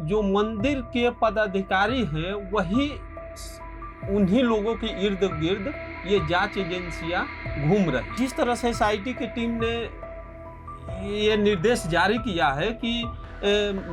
जो मंदिर के पदाधिकारी हैं वही उन्हीं लोगों के इर्द गिर्द ये जांच एजेंसियां घूम रही। जिस तरह से एसआईटी की टीम ने ये निर्देश जारी किया है कि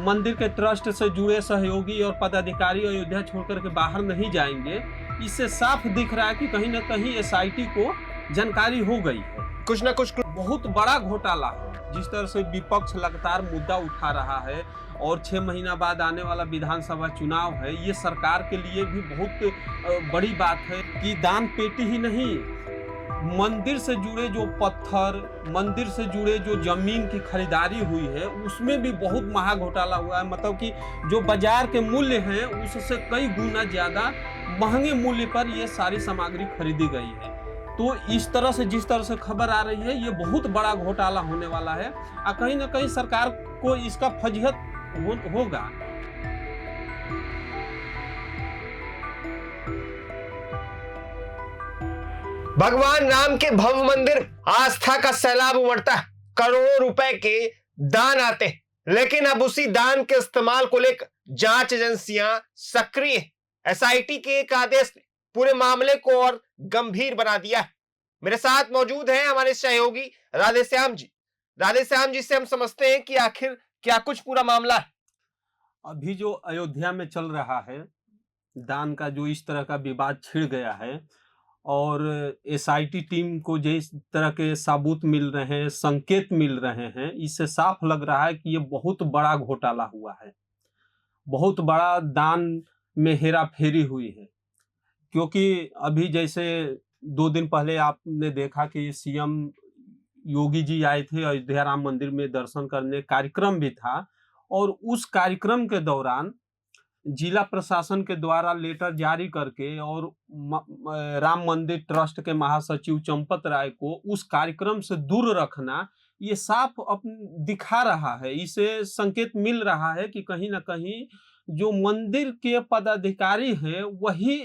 मंदिर के ट्रस्ट से जुड़े सहयोगी और पदाधिकारी अयोध्या छोड़कर के बाहर नहीं जाएंगे, इससे साफ दिख रहा है कि कहीं ना कहीं एसआईटी को जानकारी हो गई है। कुछ ना कुछ बहुत बड़ा घोटाला है। जिस तरह से विपक्ष लगातार मुद्दा उठा रहा है और 6 महीना बाद आने वाला विधानसभा चुनाव है, ये सरकार के लिए भी बहुत बड़ी बात है कि दान पेटी ही नहीं, मंदिर से जुड़े जो पत्थर, मंदिर से जुड़े जो जमीन की खरीदारी हुई है उसमें भी बहुत महा घोटाला हुआ है। मतलब कि जो बाजार के मूल्य हैं उससे कई गुना ज्यादा महंगे मूल्य पर ये सारी सामग्री खरीदी गई है। तो इस तरह से जिस तरह से खबर आ रही है ये बहुत बड़ा घोटाला होने वाला है और कहीं ना कहीं सरकार को इसका फजीहत होगा। भगवान राम के भव्य मंदिर आस्था का सैलाब उमड़ता है, करोड़ों रुपए के दान आते हैं, लेकिन अब उसी दान के इस्तेमाल को लेकर जांच एजेंसियां सक्रिय। एसआईटी के एक आदेश ने पूरे मामले को और गंभीर बना दिया है। मेरे साथ मौजूद हैं हमारे सहयोगी राधेश्याम जी। राधेश्याम जी से हम समझते हैं कि आखिर क्या कुछ पूरा मामला है। अभी जो अयोध्या में चल रहा है दान का, जो इस तरह का विवाद छिड़ गया है और एसआईटी टीम को जिस तरह के सबूत मिल रहे हैं, संकेत मिल रहे हैं, इससे साफ लग रहा है कि ये बहुत बड़ा घोटाला हुआ है, बहुत बड़ा दान में हेरा फेरी हुई है। क्योंकि अभी जैसे 2 दिन पहले आपने देखा कि सीएम योगी जी आए थे अयोध्या राम मंदिर में दर्शन करने, कार्यक्रम भी था और उस कार्यक्रम के दौरान जिला प्रशासन के द्वारा लेटर जारी करके और राम मंदिर ट्रस्ट के महासचिव चंपत राय को उस कार्यक्रम से दूर रखना, ये साफ दिखा रहा है, इसे संकेत मिल रहा है कि कहीं ना कहीं जो मंदिर के पदाधिकारी हैं वही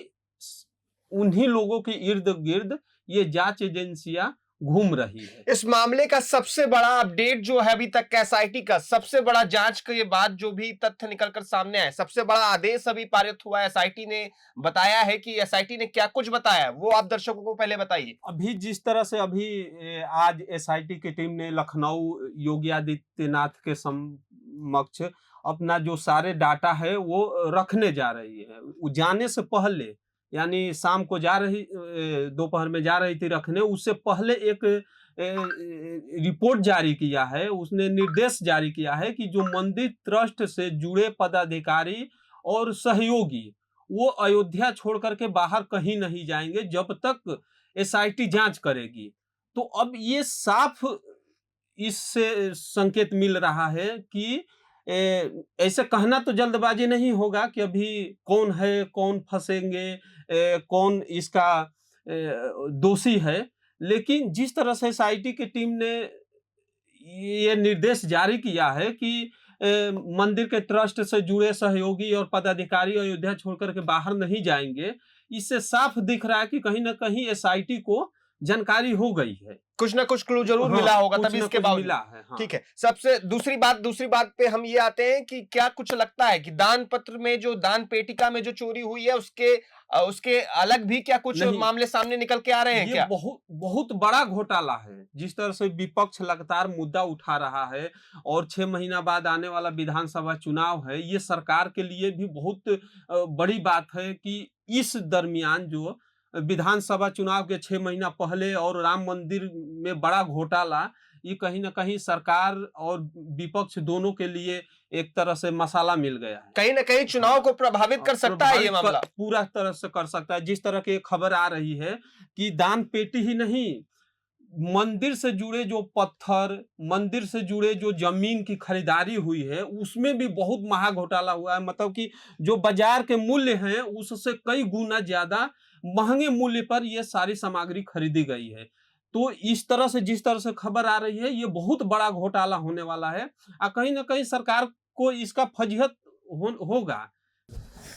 उन्हीं लोगों के इर्द गिर्द ये जांच एजेंसियां घूम रही है। इस मामले का सबसे बड़ा अपडेट जो है अभी तक एसआईटी का सबसे बड़ा जांच के बाद जो भी तथ्य निकलकर सामने आए, सबसे बड़ा आदेश अभी पारित हुआ है, एसआईटी ने बताया है कि एसआईटी ने क्या कुछ बताया वो आप दर्शकों को पहले बताइए। अभी जिस तरह से अभी आज एसआईटी की टीम ने लखनऊ योगी आदित्यनाथ के समक्ष अपना जो सारे डाटा है वो रखने जा रही है। जाने से पहले यानी शाम को जा रही, दोपहर में जा रही थी रखने, उससे पहले एक रिपोर्ट जारी किया है, उसने निर्देश जारी किया है कि जो मंदिर ट्रस्ट से जुड़े पदाधिकारी और सहयोगी वो अयोध्या छोड़ करके बाहर कहीं नहीं जाएंगे जब तक एसआईटी जांच करेगी। तो अब ये साफ इससे संकेत मिल रहा है कि ऐसे कहना तो जल्दबाजी नहीं होगा कि अभी कौन है, कौन फंसेंगे, कौन इसका दोषी है, लेकिन जिस तरह से एसआईटी की टीम ने ये निर्देश जारी किया है कि मंदिर के ट्रस्ट से जुड़े सहयोगी और पदाधिकारी अयोध्या छोड़कर के बाहर नहीं जाएंगे, इससे साफ दिख रहा है कि कहीं ना कहीं एसआईटी को जानकारी हो गई है, कुछ ना कुछ क्लू जरूर मिला होगा तभी इसके बावजूद मिला है। हाँ। ठीक है। सबसे दूसरी बात पे हम ये आते हैं कि क्या कुछ लगता है कि दान पत्र में जो दान पेटिका में जो चोरी हुई है उसके अलग भी क्या कुछ मामले सामने निकल के आ रहे हैं? क्या बहुत बड़ा घोटाला है। जिस तरह से विपक्ष लगातार मुद्दा उठा रहा है और 6 महीना बाद आने वाला विधानसभा चुनाव है, ये सरकार के लिए भी बहुत बड़ी बात है कि इस दरमियान जो विधानसभा चुनाव के 6 महीना पहले और राम मंदिर में बड़ा घोटाला, ये कहीं ना कहीं सरकार और विपक्ष दोनों के लिए एक तरह से मसाला मिल गया है। कहीं ना कहीं चुनाव को प्रभावित कर सकता है ये मामला, पूरा तरह से कर सकता है। जिस तरह की खबर आ रही है कि दान पेटी ही नहीं, मंदिर से जुड़े जो पत्थर, मंदिर से जुड़े जो जमीन की खरीदारी हुई है उसमें भी बहुत महा घोटाला हुआ है। मतलब कि जो बाजार के मूल्य हैं उससे कई गुना ज्यादा महंगे मूल्य पर ये सारी सामग्री खरीदी गई है। तो इस तरह से जिस तरह से खबर आ रही है ये बहुत बड़ा घोटाला होने वाला है और कहीं ना कहीं सरकार को इसका फजीहत होगा।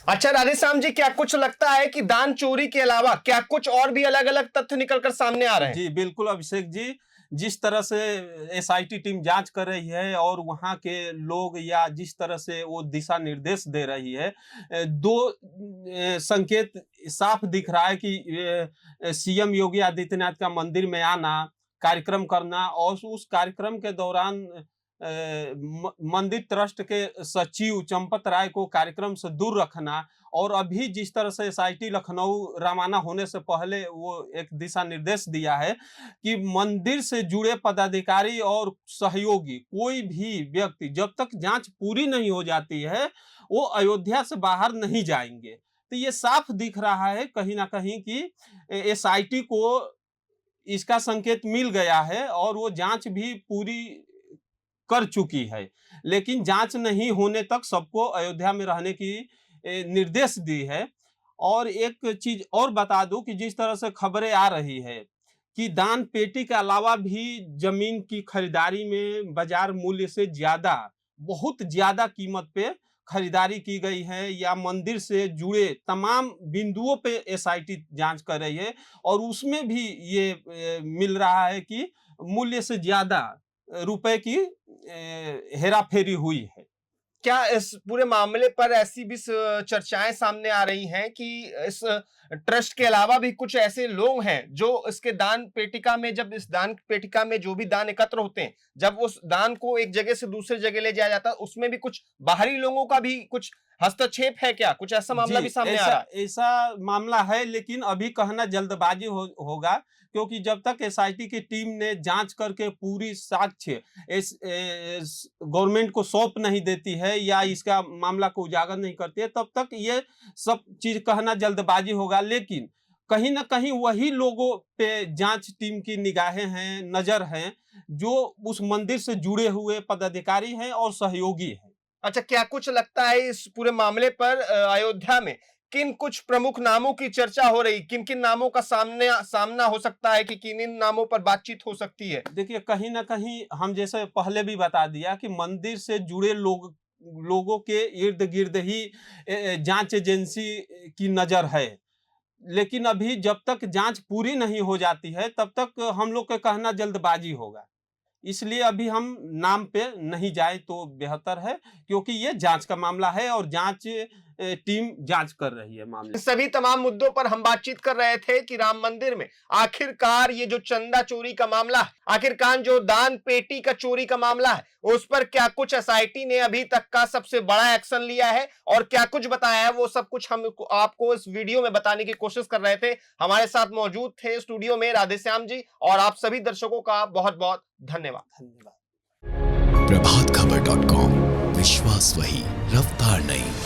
अच्छा राधेश्याम जी, क्या कुछ लगता है कि दान चोरी के अलावा क्या कुछ और भी अलग अलग तथ्य निकलकर सामने आ रहे हैं? जी बिल्कुल अभिषेक जी, जिस तरह से एसआईटी टीम जांच कर रही है और वहां के लोग या जिस तरह से वो दिशा निर्देश दे रही है, दो संकेत साफ दिख रहा है कि सीएम योगी आदित्यनाथ का मंदिर में आना, कार्यक्रम करना और उस कार्यक्रम के दौरान मंदिर ट्रस्ट के सचिव चंपत राय को कार्यक्रम से दूर रखना, और अभी जिस तरह से एसआईटी लखनऊ रवाना होने से पहले वो एक दिशा निर्देश दिया है कि मंदिर से जुड़े पदाधिकारी और सहयोगी कोई भी व्यक्ति जब तक जांच पूरी नहीं हो जाती है वो अयोध्या से बाहर नहीं जाएंगे। तो ये साफ दिख रहा है कहीं ना कहीं कि एसआईटी को इसका संकेत मिल गया है और वो जांच भी पूरी कर चुकी है, लेकिन जांच नहीं होने तक सबको अयोध्या में रहने की निर्देश दी है। और एक चीज और बता दूं कि जिस तरह से खबरें आ रही है कि दान पेटी के अलावा भी जमीन की खरीदारी में बाजार मूल्य से ज्यादा, बहुत ज्यादा कीमत पे खरीदारी की गई है या मंदिर से जुड़े तमाम बिंदुओं पे एसआईटी जांच कर रही है और उसमें भी ये मिल रहा है कि मूल्य से ज्यादा रुपए की हेराफेरी हुई है। क्या इस पूरे मामले पर ऐसी भी चर्चाएं सामने आ रही हैं कि इस ट्रस्ट के अलावा भी कुछ ऐसे लोग हैं जो इसके दान पेटिका में, जब इस दान पेटिका में जो भी दान एकत्र होते हैं, जब उस दान को एक जगह से दूसरी जगह ले जाया जाता है, उसमें भी कुछ बाहरी लोगों का भी कुछ हस्तक्षेप है क्या? कुछ ऐसा मामला भी सामने आ रहा है? ऐसा मामला है, लेकिन अभी कहना जल्दबाजी होगा क्योंकि जब तक एसआईटी की टीम ने जांच करके पूरी साक्ष्य गवर्नमेंट को सौंप नहीं देती है या इसका मामला को उजागर नहीं करती है, तब तक ये सब चीज कहना जल्दबाजी होगा। लेकिन कहीं ना कहीं वही लोगों पे जांच टीम की निगाहें हैं, नजर हैं, जो उस मंदिर से जुड़े हुए पदाधिकारी हैं और सहयोगी हैं। अच्छा, क्या कुछ लगता है इस पूरे मामले पर अयोध्या में किन कुछ प्रमुख नामों की चर्चा हो रही, किन किन नामों का सामना हो सकता है कि किन इन नामों पर बातचीत हो सकती है? देखिए, कहीं ना कहीं हम जैसे पहले भी बता दिया कि मंदिर से जुड़े लोगों के इर्द गिर्द ही जांच एजेंसी की नजर है, लेकिन अभी जब तक जांच पूरी नहीं हो जाती है तब तक हम लोग का कहना जल्दबाजी होगा, इसलिए अभी हम नाम पे नहीं जाए तो बेहतर है, क्योंकि ये जांच का मामला है और जांच टीम जांच कर रही है मामले। सभी तमाम मुद्दों पर हम बातचीत कर रहे थे कि राम मंदिर में आखिरकार ये जो चंदा चोरी का मामला है, आखिरकार जो दान पेटी का चोरी का मामला है, उस पर क्या कुछ एसआईटी ने अभी तक का सबसे बड़ा एक्शन लिया है और क्या कुछ बताया है, वो सब कुछ हम आपको इस वीडियो में बताने की कोशिश कर रहे थे। हमारे साथ मौजूद थे स्टूडियो में राधेश्याम जी, और आप सभी दर्शकों का बहुत बहुत धन्यवाद। प्रभात खबर.com, विश्वास वही, रफ्तार नहीं।